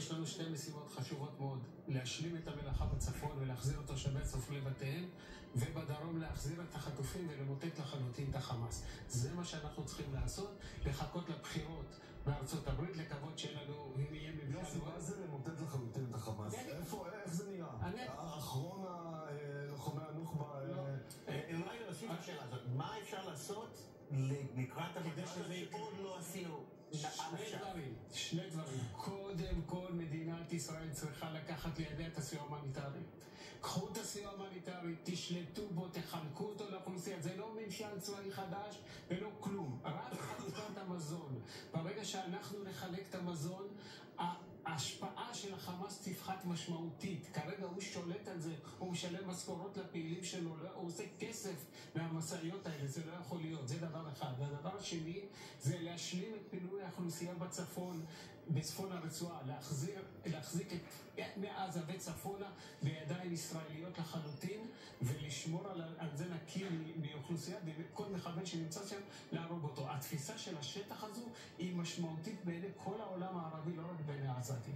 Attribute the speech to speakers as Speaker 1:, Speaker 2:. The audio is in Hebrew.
Speaker 1: יש לנו שתי משימות חשובות מאוד, להשלים את המלאכה בצפון ולהחזיר את תושבי הצפון לבתיהם, ובדרום להחזיר את החטופים ולמוטט לחלוטין את החמאס. זה מה שאנחנו צריכים לעשות, לחכות לבחירות בארצות הברית, לקוות שיהיה לנו, אם יהיה מבצע...
Speaker 2: יוסי, מה זה למוטט לחלוטין את החמאס? איך זה נראה? האחרון הלוחמי הנוח'בה...
Speaker 3: אולי להוסיף את השאלה הזאת, מה אפשר לעשות לקראת המטרה שעוד לא עשינו?
Speaker 1: שני דברים. קודם כל מדינת ישראל צריכה לקחת לידיה את הסיוע ההומניטרי. קחו את הסיוע ההומניטרי, תשלטו בו, תחלקו אותו לאוכלוסייה. זה לא ממשל צבאי חדש ולא כלום, רק חלוקת המזון. ברגע שאנחנו נחלק את המזון, ההשפעה של החמאס תפחת משמעותית. כרגע הוא שולט על זה, הוא משלם משכורות לפעילים שלו, הוא עושה כסף מהמשאיות האלה, זה לא יכול להיות. זה דבר אחד. והדבר השני זה להשלים את פינוי האוכלוסייה בצפון, בצפון הרצועה, להחזיק את מעזה וצפונה בידיים ישראליות לחלוטין, ולשמור על זה נקי מאוכלוסייה, וכל מחבל שנמצא שם להרוג אותו. התפיסה של השטח הזו היא משמעותית בעיני כל העולם הערבי, לא רק בעיני העזתי.